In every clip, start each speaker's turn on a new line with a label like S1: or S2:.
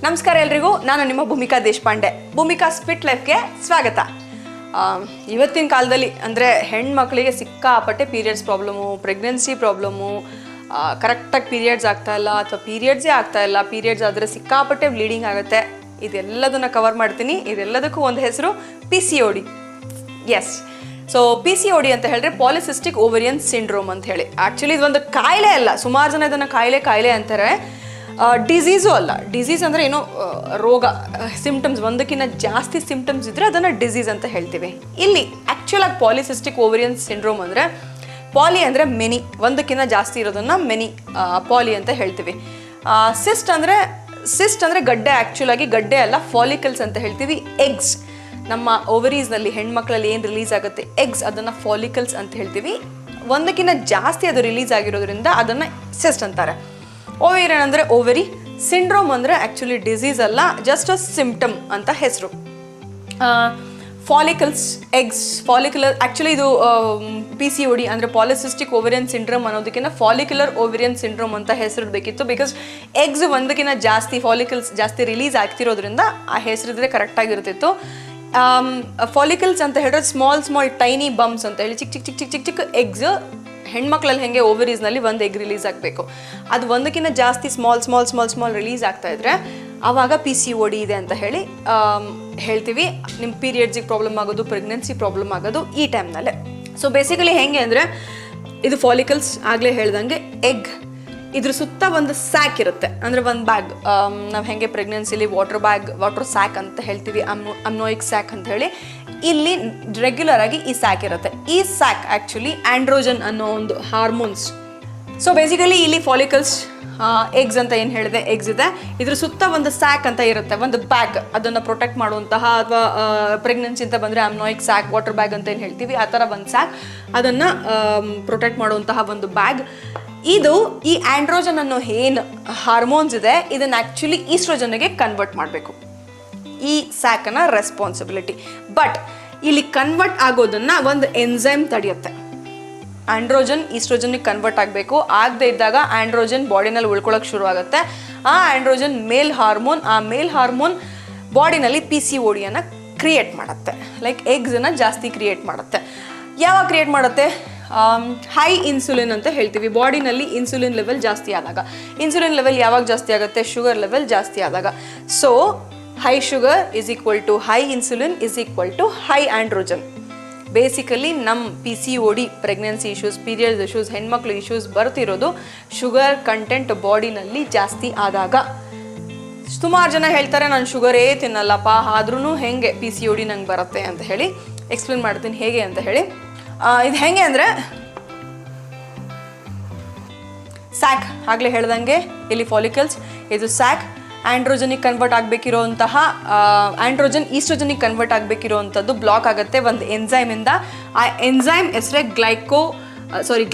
S1: ನಮಸ್ಕಾರ ಎಲ್ರಿಗೂ, ನಾನು ನಿಮ್ಮ ಭೂಮಿಕಾ ದೇಶಪಾಂಡೆ. ಭೂಮಿಕಾ ಸ್ಪಿಟ್ ಲೈಫ್ಗೆ ಸ್ವಾಗತ. ಇವತ್ತಿನ ಕಾಲದಲ್ಲಿ ಅಂದರೆ ಹೆಣ್ಮಕ್ಳಿಗೆ ಸಿಕ್ಕಾಪಟ್ಟೆ ಪೀರಿಯಡ್ಸ್ ಪ್ರಾಬ್ಲಮ್ಮು, ಪ್ರೆಗ್ನೆನ್ಸಿ ಪ್ರಾಬ್ಲಮ್ಮು, ಕರೆಕ್ಟಾಗಿ ಪೀರಿಯಡ್ಸ್ ಆಗ್ತಾಯಿಲ್ಲ ಅಥವಾ ಪೀರಿಯಡ್ಸೇ ಆಗ್ತಾಯಿಲ್ಲ, ಪೀರಿಯಡ್ಸ್ ಆದರೆ ಸಿಕ್ಕಾಪಟ್ಟೆ ಬ್ಲೀಡಿಂಗ್ ಆಗುತ್ತೆ. ಇದೆಲ್ಲದನ್ನು ಕವರ್ ಮಾಡ್ತೀನಿ. ಇದೆಲ್ಲದಕ್ಕೂ ಒಂದು ಹೆಸರು PCOD. ಎಸ್, ಸೊ PCOD ಅಂತ ಹೇಳಿದ್ರೆ ಪಾಲಿಸಿಸ್ಟಿಕ್ ಓವರಿಯನ್ ಸಿಂಡ್ರೋಮ್ ಅಂತ ಹೇಳಿ. ಆ್ಯಕ್ಚುಲಿ ಇದೊಂದು ಕಾಯಿಲೆ ಅಲ್ಲ, ಸುಮಾರು ಜನ ಇದನ್ನು ಕಾಯಿಲೆ ಅಂತಾರೆ. ಡಿಸೀಸು ಅಲ್ಲ. ಡಿಸೀಸ್ ಅಂದರೆ ಏನೋ ರೋಗ, ಸಿಮ್ಟಮ್ಸ್, ಒಂದಕ್ಕಿಂತ ಜಾಸ್ತಿ ಸಿಮ್ಟಮ್ಸ್ ಇದ್ದರೆ ಅದನ್ನು ಡಿಸೀಸ್ ಅಂತ ಹೇಳ್ತೀವಿ. ಇಲ್ಲಿ ಆ್ಯಕ್ಚುಲಾಗಿ ಪಾಲಿಸಿಸ್ಟಿಕ್ ಓವರಿಯನ್ ಸಿಂಡ್ರೋಮ್ ಅಂದರೆ, ಪಾಲಿ ಅಂದರೆ ಮೆನಿ, ಒಂದಕ್ಕಿಂತ ಜಾಸ್ತಿ ಇರೋದನ್ನು ಮೆನಿ ಪಾಲಿ ಅಂತ ಹೇಳ್ತೀವಿ. ಸಿಸ್ಟ್ ಅಂದರೆ ಗಡ್ಡೆ, ಆ್ಯಕ್ಚುಲಾಗಿ ಗಡ್ಡೆ ಅಲ್ಲ, ಫಾಲಿಕಲ್ಸ್ ಅಂತ ಹೇಳ್ತೀವಿ. ಎಗ್ಸ್, ನಮ್ಮ ಓವರೀಸ್ನಲ್ಲಿ ಹೆಣ್ಮಕ್ಳಲ್ಲಿ ಏನು ರಿಲೀಸ್ ಆಗುತ್ತೆ ಎಗ್ಸ್, ಅದನ್ನು ಫಾಲಿಕಲ್ಸ್ ಅಂತ ಹೇಳ್ತೀವಿ. ಒಂದಕ್ಕಿಂತ ಜಾಸ್ತಿ ಅದು ರಿಲೀಸ್ ಆಗಿರೋದ್ರಿಂದ ಅದನ್ನು ಸಿಸ್ಟ್ ಅಂತಾರೆ. ಓವೇರಿಯನ್ ಅಂದರೆ ಓವರಿ, ಸಿಂಡ್ರೋಮ್ ಅಂದರೆ ಆ್ಯಕ್ಚುಲಿ ಡಿಸೀಸ್ ಅಲ್ಲ, ಜಸ್ಟ್ ಅ ಸಿಂಪ್ಟಮ್ ಅಂತ ಹೆಸರು. ಫಾಲಿಕಲ್ಸ್, ಎಗ್ಸ್, ಫಾಲಿಕ್ಯುಲರ್, ಆ್ಯಕ್ಚುಲಿ ಇದು PCOD ಅಂದರೆ ಪಾಲಿಸಿಸ್ಟಿಕ್ ಓವರಿಯನ್ ಸಿಂಡ್ರೋಮ್ ಅನ್ನೋದಕ್ಕಿಂತ ಫಾಲಿಕ್ಯುಲರ್ ಓವರಿಯನ್ ಸಿಂಡ್ರೋಮ್ ಅಂತ ಹೆಸರಿಡಬೇಕಿತ್ತು. ಬಿಕಾಸ್ ಎಗ್ಸ್ ಒಂದಕ್ಕಿಂತ ಜಾಸ್ತಿ, ಫಾಲಿಕಲ್ಸ್ ಜಾಸ್ತಿ ರಿಲೀಸ್ ಆಗ್ತಿರೋದ್ರಿಂದ ಆ ಹೆಸರಿದ್ರೆ ಕರೆಕ್ಟಾಗಿರ್ತಿತ್ತು. ಫಾಲಿಕಲ್ಸ್ ಅಂತ ಹೇಳಿದ್ರೆ ಸ್ಮಾಲ್ ಟೈನಿ ಬಂಪ್ಸ್ ಅಂತ ಹೇಳಿ, ಚಿಕ್ಕ ಎಗ್ಸ್. ಹೆಣ್ಮಕ್ಳಲ್ಲಿ ಹೆಂಗೆ ಓವರೀಸ್ನಲ್ಲಿ ಒಂದು ಎಗ್ ರಿಲೀಸ್ ಆಗಬೇಕು, ಅದು ಒಂದಕ್ಕಿಂತ ಜಾಸ್ತಿ ಸ್ಮಾಲ್ ರಿಲೀಸ್ ಆಗ್ತಾ ಇದ್ರೆ ಆವಾಗ PCOD ಇದೆ ಅಂತ ಹೇಳಿ ಹೇಳ್ತೀವಿ. ನಿಮ್ಮ ಪೀರಿಯಡ್ಸಿಗೆ ಪ್ರಾಬ್ಲಮ್ ಆಗೋದು, ಪ್ರೆಗ್ನೆನ್ಸಿ ಪ್ರಾಬ್ಲಮ್ ಆಗೋದು ಈ ಟೈಮ್ನಲ್ಲೇ. ಸೊ ಬೇಸಿಕಲಿ ಹೆಂಗೆ ಅಂದರೆ, ಇದು ಫಾಲಿಕಲ್ಸ್ ಆಗಲೇ ಹೇಳ್ದಂಗೆ ಎಗ್, ಇದ್ರ ಸುತ್ತ ಒಂದು ಸ್ಯಾಕ್ ಇರುತ್ತೆ, ಅಂದರೆ ಒಂದು ಬ್ಯಾಗ್. ನಾವು ಹೆಂಗೆ ಪ್ರೆಗ್ನೆನ್ಸಿಲಿ ವಾಟರ್ ಸ್ಯಾಕ್ ಅಂತ ಹೇಳ್ತೀವಿ, ಅಮ್ನೋಯಿಕ್ ಸ್ಯಾಕ್ ಅಂತ ಹೇಳಿ, ಇಲ್ಲಿ ರೆಗ್ಯುಲರ್ ಆಗಿ ಈ ಸ್ಯಾಕ್ ಇರುತ್ತೆ. ಈ ಸ್ಯಾಕ್ ಆ್ಯಕ್ಚುಲಿ ಆಂಡ್ರೋಜನ್ ಅನ್ನೋ ಒಂದು ಹಾರ್ಮೋನ್ಸ್. ಸೊ ಬೇಸಿಕಲಿ ಇಲ್ಲಿ ಫಾಲಿಕಲ್ಸ್, ಎಗ್ಸ್ ಅಂತ ಏನು ಹೇಳಿದೆ, ಎಗ್ಸ್ ಇದೆ, ಇದ್ರ ಸುತ್ತ ಒಂದು ಸ್ಯಾಕ್ ಅಂತ ಇರುತ್ತೆ, ಒಂದು ಬ್ಯಾಗ್, ಅದನ್ನು ಪ್ರೊಟೆಕ್ಟ್ ಮಾಡುವಂತಹ, ಅಥವಾ ಪ್ರೆಗ್ನೆನ್ಸಿ ಅಂತ ಬಂದರೆ ಅಮ್ನೋಯಿಕ್ ಸ್ಯಾಕ್, ವಾಟರ್ ಬ್ಯಾಗ್ ಅಂತ ಏನು ಹೇಳ್ತೀವಿ, ಆ ಥರ ಒಂದು ಸ್ಯಾಕ್, ಅದನ್ನು ಪ್ರೊಟೆಕ್ಟ್ ಮಾಡುವಂತಹ ಒಂದು ಬ್ಯಾಗ್. ಇದು ಈ ಆಂಡ್ರೋಜನ್ ಅನ್ನೋ ಏನು ಹಾರ್ಮೋನ್ಸ್ ಇದೆ, ಇದನ್ನು ಆ್ಯಕ್ಚುಲಿ ಈಸ್ಟ್ರೋಜನ್ಗೆ ಕನ್ವರ್ಟ್ ಮಾಡಬೇಕು. ಈ ಸ್ಯಾಕನ ರೆಸ್ಪಾನ್ಸಿಬಿಲಿಟಿ. ಬಟ್ ಇಲ್ಲಿ ಕನ್ವರ್ಟ್ ಆಗೋದನ್ನು ಒಂದು ಎನ್ಸೈಮ್ ತಡೆಯುತ್ತೆ. ಆಂಡ್ರೋಜನ್ ಈಸ್ಟ್ರೋಜನ್ಗೆ ಕನ್ವರ್ಟ್ ಆಗಬೇಕು, ಆಗದೆ ಇದ್ದಾಗ ಆಂಡ್ರೋಜನ್ ಬಾಡಿನಲ್ಲಿ ಉಳ್ಕೊಳ್ಳೋಕೆ ಶುರು ಆಗುತ್ತೆ. ಆ ಆಂಡ್ರೋಜನ್ ಮೇಲ್ ಹಾರ್ಮೋನ್, ಆ ಮೇಲ್ ಹಾರ್ಮೋನ್ ಬಾಡಿನಲ್ಲಿ PCODಯನ್ನು ಕ್ರಿಯೇಟ್ ಮಾಡುತ್ತೆ. ಲೈಕ್ ಎಗ್ಸನ್ನು ಜಾಸ್ತಿ ಕ್ರಿಯೇಟ್ ಮಾಡುತ್ತೆ. ಯಾವಾಗ ಕ್ರಿಯೇಟ್ ಮಾಡುತ್ತೆ? ಹೈ ಇನ್ಸುಲಿನ್ ಅಂತ ಹೇಳ್ತೀವಿ. ಬಾಡಿನಲ್ಲಿ ಇನ್ಸುಲಿನ್ ಲೆವೆಲ್ ಜಾಸ್ತಿ ಆದಾಗ. ಇನ್ಸುಲಿನ್ ಲೆವೆಲ್ ಯಾವಾಗ ಜಾಸ್ತಿ ಆಗುತ್ತೆ? ಶುಗರ್ ಲೆವೆಲ್ ಜಾಸ್ತಿ ಆದಾಗ. So high sugar is equal to high insulin is equal to high androgen. Basically ನಮ್ಮ PCOD, pregnancy issues, periods issues, ಹೆಣ್ಮಕ್ಳು ಇಶ್ಯೂಸ್ ಬರ್ತಿರೋದು ಶುಗರ್ ಕಂಟೆಂಟ್ ಬಾಡಿನಲ್ಲಿ ಜಾಸ್ತಿ ಆದಾಗ. ಸುಮಾರು ಜನ ಹೇಳ್ತಾರೆ, ನಾನು ಶುಗರೇ ತಿನ್ನಲ್ಲಪ್ಪ, ಆದ್ರೂ ಹೆಂಗೆ PCOD ನಂಗೆ ಬರುತ್ತೆ ಅಂತ ಹೇಳಿ ಎಕ್ಸ್ಪ್ಲೇನ್ ಮಾಡ್ತೀನಿ ಹೇಗೆ ಅಂತ ಹೇಳಿ. ಇದು ಹೆಂಗೆ ಅಂದರೆ, ಸ್ಯಾಕ್ ಆಗಲೇ ಹೇಳ್ದಂಗೆ ಇಲ್ಲಿ ಫಾಲಿಕಲ್ಸ್, ಇದು ಸ್ಯಾಕ್. ಆಂಡ್ರೋಜನಿಗೆ ಕನ್ವರ್ಟ್ ಆಗಬೇಕಿರೋಂತಹ, ಆಂಡ್ರೋಜನ್ ಈಸ್ಟ್ರೋಜನಿಗೆ ಕನ್ವರ್ಟ್ ಆಗಬೇಕಿರೋವಂಥದ್ದು ಬ್ಲಾಕ್ ಆಗುತ್ತೆ ಒಂದು ಎನ್ಸೈಮಿಂದ. ಆ ಎನ್ಸೈಮ್ ಹೆಸರೇ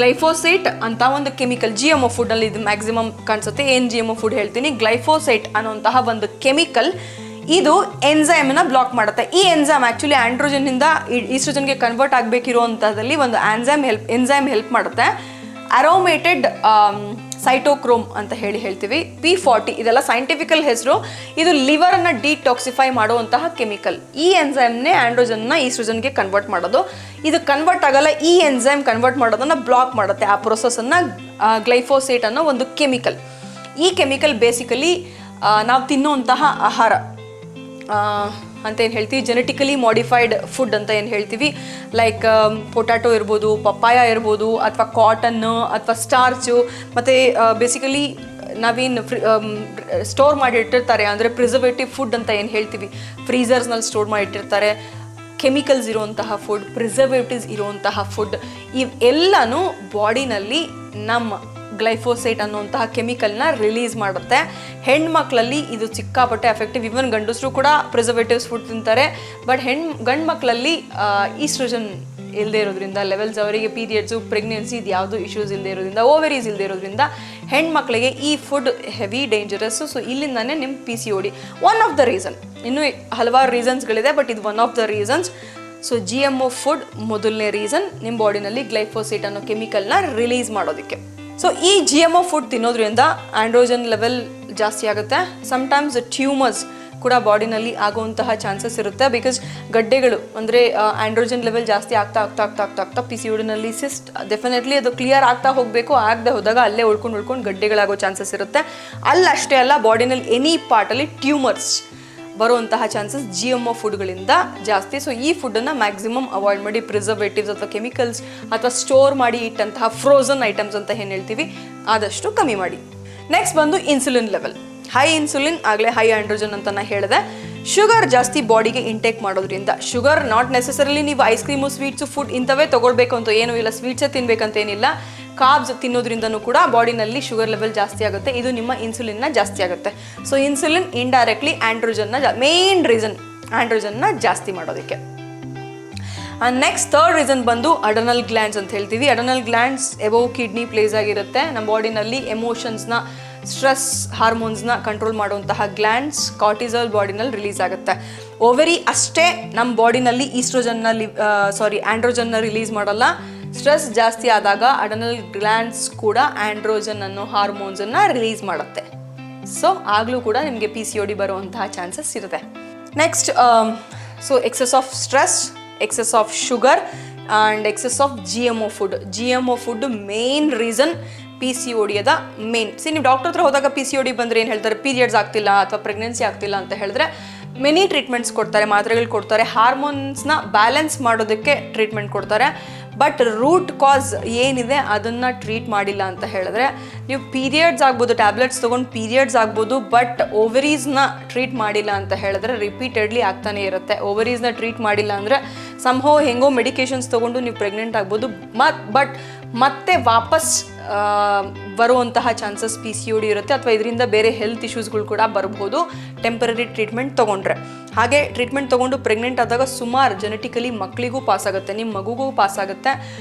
S1: ಗ್ಲೈಫೋಸೇಟ್ ಅಂತ ಒಂದು ಕೆಮಿಕಲ್. GMO ಫುಡ್ನಲ್ಲಿ ಇದು ಮ್ಯಾಕ್ಸಿಮಮ್ ಕಾಣಿಸುತ್ತೆ. ಏನು GMO ಫುಡ್ ಹೇಳ್ತೀನಿ, ಗ್ಲೈಫೋಸೇಟ್ ಅನ್ನೋಂತಹ ಒಂದು ಕೆಮಿಕಲ್, ಇದು ಎನ್ಸೈಮನ್ನ ಬ್ಲಾಕ್ ಮಾಡುತ್ತೆ. ಈ ಎನ್ಸೈಮ್ ಆ್ಯಕ್ಚುಲಿ ಆಂಡ್ರೋಜನ್ನಿಂದ ಈಸ್ಟ್ರೋಜನ್ಗೆ ಕನ್ವರ್ಟ್ ಆಗಬೇಕಿರುವಂಥದ್ದಲ್ಲಿ ಒಂದು ಎನ್ಸೈಮ್ ಹೆಲ್ಪ್ ಮಾಡುತ್ತೆ. ಅರೋಮೇಟೆಡ್ ಸೈಟೋಕ್ರೋಮ್ ಅಂತ ಹೇಳ್ತೀವಿ. P40 ಇದೆಲ್ಲ ಸೈಂಟಿಫಿಕಲ್ ಹೆಸರು. ಇದು ಲಿವರನ್ನು ಡಿಟಾಕ್ಸಿಫೈ ಮಾಡುವಂತಹ ಕೆಮಿಕಲ್. ಈ ಎನ್ಸೈಮ್ನೇ ಆಂಡ್ರೋಜನ್ನ ಈಸ್ಟ್ರೋಜನ್ಗೆ ಕನ್ವರ್ಟ್ ಮಾಡೋದು. ಇದು ಕನ್ವರ್ಟ್ ಆಗಲ್ಲ, ಈ ಎನ್ಸೈಮ್ ಕನ್ವರ್ಟ್ ಮಾಡೋದನ್ನು ಬ್ಲಾಕ್ ಮಾಡುತ್ತೆ. ಆ ಪ್ರೊಸೆಸನ್ನು ಗ್ಲೈಫೋಸೇಟ್ ಅನ್ನೋ ಒಂದು ಕೆಮಿಕಲ್. ಈ ಕೆಮಿಕಲ್ ಬೇಸಿಕಲಿ ನಾವು ತಿನ್ನುವಂತಹ ಆಹಾರ ಅಂತ ಏನು ಹೇಳ್ತೀವಿ, ಜೆನೆಟಿಕಲಿ ಮಾಡಿಫೈಡ್ ಫುಡ್ ಅಂತ ಏನು ಹೇಳ್ತೀವಿ. ಲೈಕ್ ಪೊಟ್ಯಾಟೊ ಇರ್ಬೋದು, ಪಪ್ಪಾಯ ಇರ್ಬೋದು, ಅಥವಾ ಕಾಟನ್ನು, ಅಥವಾ ಸ್ಟಾರ್ಚು, ಮತ್ತು ಬೇಸಿಕಲಿ ನಾವೇನು ಸ್ಟೋರ್ ಮಾಡಿಟ್ಟಿರ್ತಾರೆ ಅಂದರೆ ಪ್ರಿಸರ್ವೇಟಿವ್ ಫುಡ್ ಅಂತ ಏನು ಹೇಳ್ತೀವಿ, ಫ್ರೀಸರ್ಸ್ನಲ್ಲಿ ಸ್ಟೋರ್ ಮಾಡಿಟ್ಟಿರ್ತಾರೆ. ಕೆಮಿಕಲ್ಸ್ ಇರುವಂತಹ ಫುಡ್, ಪ್ರಿಸರ್ವೇಟಿವ್ಸ್ ಇರುವಂತಹ ಫುಡ್, ಇವೆಲ್ಲನೂ ಬಾಡಿನಲ್ಲಿ ನಮ್ಮ ಗ್ಲೈಫೋಸೇಟ್ ಅನ್ನುವಂತಹ ಕೆಮಿಕಲ್ನ ರಿಲೀಸ್ ಮಾಡುತ್ತೆ. ಹೆಣ್ಮಕ್ಳಲ್ಲಿ ಇದು ಸಿಕ್ಕಾಪಟ್ಟೆ ಎಫೆಕ್ಟಿವ್. ಇವನ್ ಗಂಡಸರು ಕೂಡ ಪ್ರಿಸರ್ವೇಟಿವ್ಸ್ ಫುಡ್ ತಿಂತಾರೆ. ಬಟ್ ಗಂಡು ಮಕ್ಕಳಲ್ಲಿ ಈಸ್ಟ್ರೋಜನ್ ಇಲ್ಲದೆ ಇರೋದ್ರಿಂದ, ಲೆವೆಲ್ಸ್, ಅವರಿಗೆ ಪೀರಿಯಡ್ಸು, ಪ್ರೆಗ್ನೆನ್ಸಿ, ಇದು ಯಾವುದೂ ಇಶ್ಯೂಸ್ ಇಲ್ಲದೆ ಇರೋದ್ರಿಂದ, ಓವರೀಸ್ ಇಲ್ಲದೆ ಇರೋದ್ರಿಂದ ಹೆಣ್ಮಕ್ಳಿಗೆ ಈ ಫುಡ್ ಹೆವಿ ಡೇಂಜರಸ್ಸು. ಸೊ ಇಲ್ಲಿಂದಾನೇ ನಿಮ್ಮ PCOD one of the reason. ಇನ್ನೂ ಹಲವಾರು ರೀಸನ್ಸ್ಗಳಿದೆ, ಬಟ್ ಇದು one of the reasons. So GMO food ಮೊದಲನೇ ರೀಸನ್, ನಿಮ್ಮ ಬಾಡಿನಲ್ಲಿ ಗ್ಲೈಫೋಸೇಟ್ ಅನ್ನೋ ಕೆಮಿಕಲ್ನ ರಿಲೀಸ್ ಮಾಡೋದಕ್ಕೆ. ಸೊ ಈ GMO ಫುಡ್ ತಿನ್ನೋದ್ರಿಂದ ಆಂಡ್ರೋಜನ್ ಲೆವೆಲ್ ಜಾಸ್ತಿ ಆಗುತ್ತೆ. ಸಮ್ಟೈಮ್ಸ್ ಟ್ಯೂಮರ್ಸ್ ಕೂಡ ಬಾಡಿನಲ್ಲಿ ಆಗುವಂತಹ ಚಾನ್ಸಸ್ ಇರುತ್ತೆ. ಬಿಕಾಸ್ ಗಡ್ಡೆಗಳು ಅಂದರೆ ಆಂಡ್ರೋಜನ್ ಲೆವೆಲ್ ಜಾಸ್ತಿ ಆಗ್ತಾ ಪಿ ಸಿ ಒಡಿನಲ್ಲಿ ಸಿಸ್ಟ್ ಡೆಫಿನೆಟ್ಲಿ ಅದು ಕ್ಲಿಯರ್ ಆಗ್ತಾ ಹೋಗಬೇಕು. ಆಗದೆ ಹೋದಾಗ ಅಲ್ಲೇ ಉಳ್ಕೊಂಡು ಗಡ್ಡೆಗಳಾಗೋ ಚಾನ್ಸಸ್ ಇರುತ್ತೆ. ಅಲ್ಲಷ್ಟೇ ಅಲ್ಲ, ಬಾಡಿನಲ್ಲಿ ಎನಿ ಪಾರ್ಟಲ್ಲಿ ಟ್ಯೂಮರ್ಸ್ ಬರುವಂತಹ ಚಾನ್ಸಸ್ GMO ಫುಡ್ಗಳಿಂದ ಜಾಸ್ತಿ. ಸೊ ಈ ಫುಡ್ಡನ್ನು ಮ್ಯಾಕ್ಸಿಮಮ್ ಅವಾಯ್ಡ್ ಮಾಡಿ. ಪ್ರಿಸರ್ವೇಟಿವ್ಸ್ ಅಥವಾ ಕೆಮಿಕಲ್ಸ್ ಅಥವಾ ಸ್ಟೋರ್ ಮಾಡಿ ಇಟ್ಟಂತಹ ಫ್ರೋಝನ್ ಐಟಮ್ಸ್ ಅಂತ ಏನು ಹೇಳ್ತೀವಿ ಆದಷ್ಟು ಕಮ್ಮಿ ಮಾಡಿ. ನೆಕ್ಸ್ಟ್ ಬಂದು ಇನ್ಸುಲಿನ್ ಲೆವೆಲ್. ಹೈ ಇನ್ಸುಲಿನ್ ಆಗಲೇ ಹೈ ಆಂಡ್ರೋಜನ್ ಅಂತ ನಾನು ಹೇಳಿದೆ. ಶುಗರ್ ಜಾಸ್ತಿ ಬಾಡಿಗೆ ಇಂಟೇಕ್ ಮಾಡೋದ್ರಿಂದ, ಶುಗರ್ ನಾಟ್ ನೆಸೆಸರಿಲಿ ನೀವು ಐಸ್ ಕ್ರೀಮು ಸ್ವೀಟ್ಸು ಫುಡ್ ಇಂಥವೇ ತೊಗೊಳ್ಬೇಕು ಅಂತ ಏನೂ ಇಲ್ಲ, ಸ್ವೀಟ್ಸೇ ತಿನ್ಬೇಕಂತ ಏನಿಲ್ಲ. ಕಾರ್ಬ್ಸ್ ತಿನ್ನೋದ್ರಿಂದನೂ ಕೂಡ ಬಾಡಿನಲ್ಲಿ ಶುಗರ್ ಲೆವೆಲ್ ಜಾಸ್ತಿ ಆಗುತ್ತೆ. ಇದು ನಿಮ್ಮ ಇನ್ಸುಲಿನ್ನ ಜಾಸ್ತಿ ಆಗುತ್ತೆ. So insulin indirectly main reason ಆಂಡ್ರೋಜನ್ನ ಜಾಸ್ತಿ ಮಾಡೋದಕ್ಕೆ. ನೆಕ್ಸ್ಟ್ ಥರ್ಡ್ ರೀಸನ್ ಬಂದು ಅಡನಲ್ ಗ್ಲ್ಯಾಂಡ್ಸ್ ಅಂತ ಹೇಳ್ತೀವಿ. ಅಡನಲ್ ಗ್ಲ್ಯಾಂಡ್ಸ್ ಎಬೋವ್ ಕಿಡ್ನಿ ಪ್ಲೇಸ್ ಆಗಿರುತ್ತೆ. ನಮ್ಮ ಬಾಡಿನಲ್ಲಿ ಎಮೋಷನ್ಸ್ನ, ಸ್ಟ್ರೆಸ್ ಹಾರ್ಮೋನ್ಸ್ನ ಕಂಟ್ರೋಲ್ ಮಾಡುವಂತಹ ಗ್ಲ್ಯಾಂಡ್ಸ್. ಕಾರ್ಟಿಸಾಲ್ ಬಾಡಿನಲ್ಲಿ ರಿಲೀಸ್ ಆಗುತ್ತೆ. ಓವರಿ ಅಷ್ಟೇ ನಮ್ಮ ಬಾಡಿನಲ್ಲಿ ಆಂಡ್ರೋಜನ್ನ ರಿಲೀಸ್ ಮಾಡಲ್ಲ. ಸ್ಟ್ರೆಸ್ ಜಾಸ್ತಿ ಆದಾಗ ಅಡನಲ್ ಗ್ಲ್ಯಾಂಡ್ಸ್ ಕೂಡ ಆಂಡ್ರೋಜನ್ ಅನ್ನೋ ಹಾರ್ಮೋನ್ಸನ್ನು ರಿಲೀಸ್ ಮಾಡುತ್ತೆ. ಸೊ ಆಗಲೂ ಕೂಡ ನಿಮಗೆ PCOD ಬರುವಂತಹ ಚಾನ್ಸಸ್ ಇರುತ್ತೆ. Next excess of stress, excess of sugar and excess of GMO food main reason PCODಯದ ಮೇನ್. ನೀವು ಡಾಕ್ಟರ್ ಹತ್ರ ಹೋದಾಗ PCOD ಬಂದರೆ ಏನು ಹೇಳ್ತಾರೆ? ಪೀರಿಯಡ್ಸ್ ಆಗ್ತಿಲ್ಲ ಅಥವಾ ಪ್ರೆಗ್ನೆನ್ಸಿ ಆಗ್ತಿಲ್ಲ ಅಂತ ಹೇಳಿದ್ರೆ ಮೆನಿ ಟ್ರೀಟ್ಮೆಂಟ್ಸ್ ಕೊಡ್ತಾರೆ, ಮಾತ್ರೆಗಳು ಕೊಡ್ತಾರೆ, ಹಾರ್ಮೋನ್ಸ್ನ ಬ್ಯಾಲೆನ್ಸ್ ಮಾಡೋದಕ್ಕೆ ಟ್ರೀಟ್ಮೆಂಟ್ ಕೊಡ್ತಾರೆ. ಬಟ್ ರೂಟ್ ಕಾಸ್ ಏನಿದೆ ಅದನ್ನು ಟ್ರೀಟ್ ಮಾಡಿಲ್ಲ ಅಂತ ಹೇಳಿದ್ರೆ, ನೀವು ಪೀರಿಯಡ್ಸ್ ಆಗ್ಬೋದು, ಟ್ಯಾಬ್ಲೆಟ್ಸ್ ತೊಗೊಂಡು ಪೀರಿಯಡ್ಸ್ ಆಗ್ಬೋದು, ಬಟ್ ಓವರೀಸ್ನ ಟ್ರೀಟ್ ಮಾಡಿಲ್ಲ ಅಂತ ಹೇಳಿದ್ರೆ ರಿಪೀಟೆಡ್ಲಿ ಆಗ್ತಾನೆ ಇರುತ್ತೆ. ಓವರೀಸ್ನ ಟ್ರೀಟ್ ಮಾಡಿಲ್ಲ ಅಂದರೆ ಸಂಹೋ ಹೆಂಗೋ ಮೆಡಿಕೇಶನ್ಸ್ ತೊಗೊಂಡು ನೀವು ಪ್ರೆಗ್ನೆಂಟ್ ಆಗ್ಬೋದು, ಬಟ್ ಮತ್ತೆ ವಾಪಸ್ ಬರುವಂತಹ ಚಾನ್ಸಸ್ PCOD ಇರುತ್ತೆ. ಅಥವಾ ಇದರಿಂದ ಬೇರೆ ಹೆಲ್ತ್ ಇಶ್ಯೂಸ್ಗಳು ಕೂಡ ಬರ್ಬೋದು ಟೆಂಪರರಿ ಟ್ರೀಟ್ಮೆಂಟ್ ತೊಗೊಂಡ್ರೆ. ಹಾಗೆ ಟ್ರೀಟ್ಮೆಂಟ್ ತೊಗೊಂಡು ಪ್ರೆಗ್ನೆಂಟ್ ಆದಾಗ ಸುಮಾರು ಜೆನೆಟಿಕಲಿ ಮಕ್ಕಳಿಗೂ ಪಾಸ್ ಆಗುತ್ತೆ, ನಿಮ್ಮ ಮಗುಗೂ ಪಾಸ್ ಆಗುತ್ತೆ.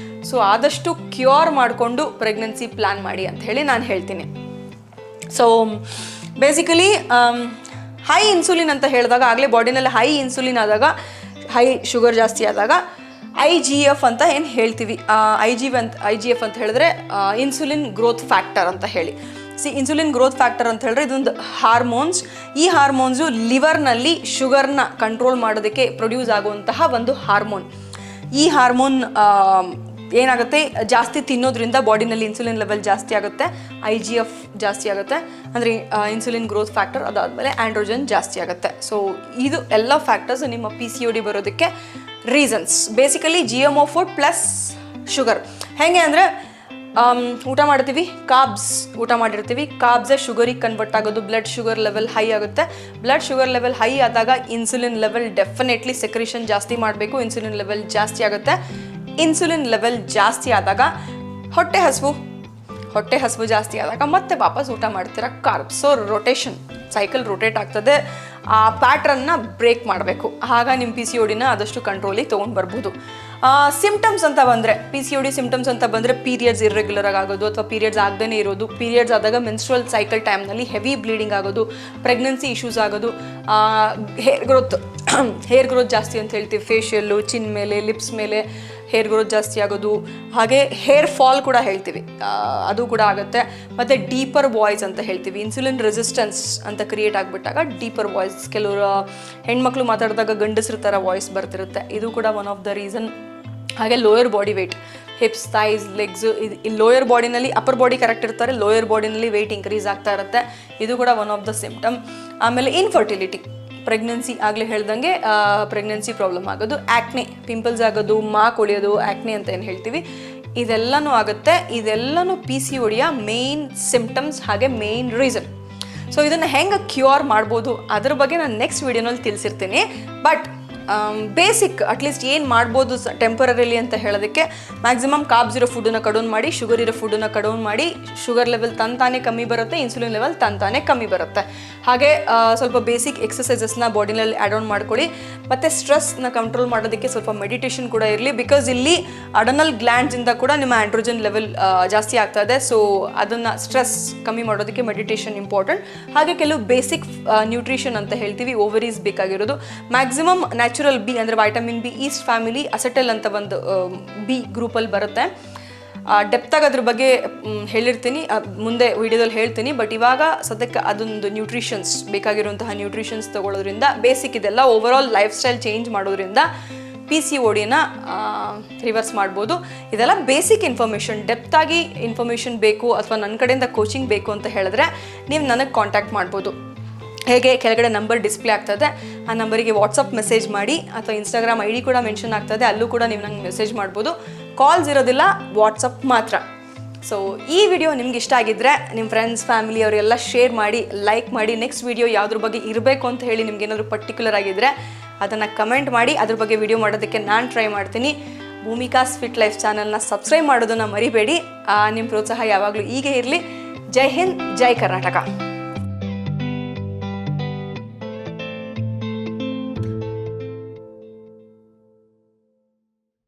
S1: ಸೊ ಆದಷ್ಟು ಕ್ಯೂರ್ ಮಾಡಿಕೊಂಡು ಪ್ರೆಗ್ನೆನ್ಸಿ ಪ್ಲ್ಯಾನ್ ಮಾಡಿ ಅಂತ ಹೇಳಿ ನಾನು ಹೇಳ್ತೀನಿ. ಸೊ ಬೇಸಿಕಲಿ ಹೈ ಇನ್ಸುಲಿನ್ ಅಂತ ಹೇಳಿದಾಗ, ಆಗಲೇ ಬಾಡಿನಲ್ಲಿ ಹೈ ಇನ್ಸುಲಿನ್ ಆದಾಗ, ಹೈ ಶುಗರ್ ಜಾಸ್ತಿ ಆದಾಗ IGF ಅಂತ ಏನು ಹೇಳ್ತೀವಿ. IGF ಅಂತ ಹೇಳಿದ್ರೆ ಇನ್ಸುಲಿನ್ ಗ್ರೋತ್ ಫ್ಯಾಕ್ಟರ್ ಅಂತ ಹೇಳಿ. ಇನ್ಸುಲಿನ್ ಗ್ರೋತ್ ಫ್ಯಾಕ್ಟರ್ ಅಂತ ಹೇಳಿದ್ರೆ ಇದೊಂದು ಹಾರ್ಮೋನ್ಸ್. ಈ ಹಾರ್ಮೋನ್ಸು ಲಿವರ್ನಲ್ಲಿ ಶುಗರ್ನ ಕಂಟ್ರೋಲ್ ಮಾಡೋದಕ್ಕೆ ಪ್ರೊಡ್ಯೂಸ್ ಆಗುವಂತಹ ಒಂದು ಹಾರ್ಮೋನ್. ಈ ಹಾರ್ಮೋನ್ ಏನಾಗುತ್ತೆ, ಜಾಸ್ತಿ ತಿನ್ನೋದ್ರಿಂದ ಬಾಡಿನಲ್ಲಿ ಇನ್ಸುಲಿನ್ ಲೆವೆಲ್ ಜಾಸ್ತಿ ಆಗುತ್ತೆ, IGF ಜಾಸ್ತಿ ಆಗುತ್ತೆ, ಅಂದರೆ ಇನ್ಸುಲಿನ್ ಗ್ರೋತ್ ಫ್ಯಾಕ್ಟರ್. ಅದಾದಮೇಲೆ ಆಂಡ್ರೋಜನ್ ಜಾಸ್ತಿ ಆಗುತ್ತೆ. ಸೊ ಇದು ಎಲ್ಲ ಫ್ಯಾಕ್ಟರ್ಸ್ ನಿಮ್ಮ PCOD ಬರೋದಕ್ಕೆ reasons. Basically GMO food plus sugar. ಹೇಗೆ ಅಂದರೆ ಊಟ ಮಾಡ್ತೀವಿ, ಊಟ ಮಾಡಿರ್ತೀವಿ, ಕಾರ್ಬ್ಸೇ ಶುಗರಿಗೆ ಕನ್ವರ್ಟ್ ಆಗೋದು, ಬ್ಲಡ್ ಶುಗರ್ ಲೆವೆಲ್ ಹೈ ಆಗುತ್ತೆ. ಬ್ಲಡ್ ಶುಗರ್ ಲೆವೆಲ್ ಹೈ ಆದಾಗ ಇನ್ಸುಲಿನ್ ಲೆವೆಲ್ ಡೆಫಿನೆಟ್ಲಿ ಸೆಕ್ರೇಷನ್ ಜಾಸ್ತಿ ಮಾಡಬೇಕು, ಇನ್ಸುಲಿನ್ ಲೆವೆಲ್ ಜಾಸ್ತಿ ಆಗುತ್ತೆ. ಇನ್ಸುಲಿನ್ ಲೆವೆಲ್ ಜಾಸ್ತಿ ಆದಾಗ ಹೊಟ್ಟೆ ಹಸಿವು ಜಾಸ್ತಿ ಆದಾಗ ಮತ್ತೆ ವಾಪಸ್ ಊಟ ಮಾಡ್ತೀರಾ ಕಾರ್ಬ್ಸ್. ಸೊ ಸೈಕಲ್ ರೊಟೇಟ್ ಆಗ್ತದೆ. ಆ ಪ್ಯಾಟ್ರನ್ನ ಬ್ರೇಕ್ ಮಾಡಬೇಕು. ಆಗ ನಿಮ್ಮ PCODನ ಆದಷ್ಟು ಕಂಟ್ರೋಲಿಗೆ ತೊಗೊಂಡು ಬರ್ಬೋದು. ಸಿಮ್ಟಮ್ಸ್ ಅಂತ ಬಂದರೆ, PCOD ಸಿಮ್ಟಮ್ಸ್ ಅಂತ ಬಂದರೆ ಪೀರಿಯಡ್ಸ್ ಇರ್ರೆಗ್ಯುಲರ್ ಆಗೋದು ಅಥವಾ ಪೀರಿಯಡ್ಸ್ ಆಗದೇ ಇರೋದು, ಪೀರಿಯಡ್ಸ್ ಆದಾಗ ಮೆನ್ಸ್ಟ್ರುವಲ್ ಸೈಕಲ್ ಟೈಮ್ನಲ್ಲಿ ಹೆವಿ ಬ್ಲೀಡಿಂಗ್ ಆಗೋದು, ಪ್ರೆಗ್ನೆನ್ಸಿ ಇಶ್ಯೂಸ್ ಆಗೋದು, ಹೇರ್ ಗ್ರೋತ್ ಜಾಸ್ತಿ ಅಂತ ಹೇಳ್ತೀವಿ, ಫೇಶಿಯಲ್ಲು, ಚಿನ್ ಮೇಲೆ, ಲಿಪ್ಸ್ ಮೇಲೆ ಹೇರ್ ಗ್ರೋತ್ ಜಾಸ್ತಿ ಆಗೋದು, ಹಾಗೆ ಹೇರ್ ಫಾಲ್ ಕೂಡ ಹೇಳ್ತೀವಿ, ಅದು ಕೂಡ ಆಗುತ್ತೆ. ಮತ್ತು ಡೀಪರ್ ವಾಯ್ಸ್ ಅಂತ ಹೇಳ್ತೀವಿ, ಇನ್ಸುಲಿನ್ ರೆಸಿಸ್ಟೆನ್ಸ್ ಅಂತ ಕ್ರಿಯೇಟ್ ಆಗಿಬಿಟ್ಟಾಗ ಡೀಪರ್ ವಾಯ್ಸ್, ಕೆಲವರು ಹೆಣ್ಮಕ್ಳು ಮಾತಾಡಿದಾಗ ಗಂಡಸ್ರ ಥರ ವಾಯ್ಸ್ ಬರ್ತಿರುತ್ತೆ, ಇದು ಕೂಡ ಒನ್ ಆಫ್ ದ ರೀಸನ್. ಹಾಗೆ lower body weight, hips, thighs, legs, ಇದು ಲೋಯರ್ ಬಾಡಿನಲ್ಲಿ, ಅಪ್ಪರ್ ಬಾಡಿ ಕರೆಕ್ಟ್ ಇರ್ತಾರೆ, ಲೋಯರ್ ಬಾಡಿನಲ್ಲಿ ವೆಯ್ಟ್ ಇನ್ಕ್ರೀಸ್ ಆಗ್ತಾ ಇರುತ್ತೆ, ಇದು ಕೂಡ ಒನ್ ಆಫ್ ದ ಸಿಮ್ಟಮ್. ಆಮೇಲೆ ಇನ್ಫರ್ಟಿಲಿಟಿ, ಪ್ರೆಗ್ನೆನ್ಸಿ ಆಗಲೇ ಹೇಳ್ದಂಗೆ ಪ್ರೆಗ್ನೆನ್ಸಿ ಪ್ರಾಬ್ಲಮ್ ಆಗೋದು, ಆ್ಯಕ್ನೆ, ಪಿಂಪಲ್ಸ್ ಆಗೋದು, ಮಾರ್ಕ್ ಉಳಿಯೋದು, ಆ್ಯಕ್ನೆ ಅಂತ ಏನು ಹೇಳ್ತೀವಿ, ಇದೆಲ್ಲನೂ ಆಗುತ್ತೆ. ಇದೆಲ್ಲನೂ PCODಯ ಮೇನ್ ಸಿಮ್ಟಮ್ಸ್ ಹಾಗೆ ಮೇನ್ ರೀಸನ್. ಸೊ ಇದನ್ನು ಹೆಂಗೆ ಕ್ಯೂರ್ ಮಾಡ್ಬೋದು ಅದ್ರ ಬಗ್ಗೆ ನಾನು ನೆಕ್ಸ್ಟ್ ವೀಡಿಯೋನಲ್ಲಿ ತಿಳಿಸಿರ್ತೀನಿ. ಬಟ್ ಬೇಸಿಕ್ ಅಟ್ಲೀಸ್ಟ್ ಏನು ಮಾಡ್ಬೋದು ಟೆಂಪರರಿಲಿ ಅಂತ ಹೇಳೋದಕ್ಕೆ, ಮ್ಯಾಕ್ಸಿಮಮ್ ಕಾರ್ಬ್ಸ್ ಇರೋ ಫುಡ್ಡನ್ನು ಕಡಿಮೆ ಮಾಡಿ, ಶುಗರ್ ಇರೋ ಫುಡ್ಡನ್ನು ಕಡಿಮೆ ಮಾಡಿ, ಶುಗರ್ ಲೆವೆಲ್ ತಂತಾನೆ ಕಮ್ಮಿ ಬರುತ್ತೆ, ಇನ್ಸುಲಿನ್ ಲೆವೆಲ್ ತಂತಾನೆ ಕಮ್ಮಿ ಬರುತ್ತೆ. ಹಾಗೆ ಸ್ವಲ್ಪ ಬೇಸಿಕ್ ಎಕ್ಸಸೈಸಸ್ನ ಬಾಡಿನಲ್ಲಿ ಆ್ಯಡ್ ಆನ್ ಮಾಡ್ಕೊಳ್ಳಿ. ಮತ್ತು ಸ್ಟ್ರೆಸ್ನ ಕಂಟ್ರೋಲ್ ಮಾಡೋದಕ್ಕೆ ಸ್ವಲ್ಪ ಮೆಡಿಟೇಷನ್ ಕೂಡ ಇರಲಿ. ಬಿಕಾಸ್ ಇಲ್ಲಿ ಅಡನಲ್ ಗ್ಲ್ಯಾಂಡ್ಸಿಂದ ಕೂಡ ನಿಮ್ಮ ಆಂಡ್ರೋಜನ್ ಲೆವೆಲ್ ಜಾಸ್ತಿ ಆಗ್ತಾ ಇದೆ. ಸೊ ಅದನ್ನು ಸ್ಟ್ರೆಸ್ ಕಮ್ಮಿ ಮಾಡೋದಕ್ಕೆ ಮೆಡಿಟೇಷನ್ ಇಂಪಾರ್ಟೆಂಟ್. ಹಾಗೆ ಕೆಲವು ಬೇಸಿಕ್ ನ್ಯೂಟ್ರಿಷನ್ ಅಂತ ಹೇಳ್ತೀವಿ, ಓವರೀಸ್ ಬೇಕಾಗಿರೋದು. ಮ್ಯಾಕ್ಸಿಮಮ್ ನ್ಯಾಚುರಲ್ B ಅಂದರೆ ವೈಟಮಿನ್ B, ಈಸ್ಟ್ ಫ್ಯಾಮಿಲಿ, ಅಸೆಟಲ್ ಅಂತ ಒಂದು B ಗ್ರೂಪಲ್ಲಿ ಬರುತ್ತೆ. ಡೆಪ್ತಾಗಿ ಅದ್ರ ಬಗ್ಗೆ ಹೇಳಿರ್ತೀನಿ, ಮುಂದೆ ವಿಡಿಯೋದಲ್ಲಿ ಹೇಳ್ತೀನಿ. ಬಟ್ ಇವಾಗ ಸದ್ಯಕ್ಕೆ ಅದೊಂದು ನ್ಯೂಟ್ರಿಷನ್ಸ್ ಬೇಕಾಗಿರುವಂತಹ ನ್ಯೂಟ್ರಿಷನ್ಸ್ ತೊಗೊಳ್ಳೋದ್ರಿಂದ, ಬೇಸಿಕ್ ಇದೆಲ್ಲ over all life style change ಮಾಡೋದ್ರಿಂದ PCODನ ರಿವರ್ಸ್ ಮಾಡ್ಬೋದು. ಇದೆಲ್ಲ ಬೇಸಿಕ್ ಇನ್ಫಾರ್ಮೇಷನ್. ಡೆಪ್ತಾಗಿ ಇನ್ಫಾರ್ಮೇಷನ್ ಬೇಕು ಅಥವಾ ನನ್ನ ಕಡೆಯಿಂದ ಕೋಚಿಂಗ್ ಬೇಕು ಅಂತ ಹೇಳಿದ್ರೆ ನೀವು ನನಗೆ ಕಾಂಟ್ಯಾಕ್ಟ್ ಮಾಡ್ಬೋದು. ಹೇಗೆ ಕೆಳಗಡೆ ನಂಬರ್ ಡಿಸ್ಪ್ಲೇ ಆಗ್ತದೆ, ಆ ನಂಬರಿಗೆ ವಾಟ್ಸಪ್ ಮೆಸೇಜ್ ಮಾಡಿ, ಅಥವಾ ಇನ್ಸ್ಟಾಗ್ರಾಮ್ ID ಕೂಡ ಮೆನ್ಷನ್ ಆಗ್ತದೆ, ಅಲ್ಲೂ ಕೂಡ ನೀವು ನಂಗೆ ಮೆಸೇಜ್ ಮಾಡ್ಬೋದು. ಕಾಲ್ಸ್ ಇರೋದಿಲ್ಲ, ವಾಟ್ಸಪ್ ಮಾತ್ರ. ಸೊ ಈ ವಿಡಿಯೋ ನಿಮ್ಗೆ ಇಷ್ಟ ಆಗಿದ್ದರೆ ನಿಮ್ಮ ಫ್ರೆಂಡ್ಸ್ ಫ್ಯಾಮಿಲಿ ಅವರೆಲ್ಲ ಶೇರ್ ಮಾಡಿ, ಲೈಕ್ ಮಾಡಿ. ನೆಕ್ಸ್ಟ್ ವಿಡಿಯೋ ಯಾವುದ್ರ ಬಗ್ಗೆ ಇರಬೇಕು ಅಂತ ಹೇಳಿ ನಿಮ್ಗೆ ಏನಾದರೂ ಪರ್ಟಿಕ್ಯುಲರ್ ಆಗಿದ್ದರೆ ಅದನ್ನು ಕಮೆಂಟ್ ಮಾಡಿ, ಅದ್ರ ಬಗ್ಗೆ ವಿಡಿಯೋ ಮಾಡೋದಕ್ಕೆ ನಾನು ಟ್ರೈ ಮಾಡ್ತೀನಿ. ಭೂಮಿಕಾಸ್ ಫಿಟ್ ಲೈಫ್ ಚಾನಲ್ನ ಸಬ್ಸ್ಕ್ರೈಬ್ ಮಾಡೋದನ್ನು ಮರಿಬೇಡಿ. ನಿಮ್ಮ ಪ್ರೋತ್ಸಾಹ ಯಾವಾಗಲೂ ಹೀಗೆ ಇರಲಿ. ಜೈ ಹಿಂದ್, ಜೈ ಕರ್ನಾಟಕ.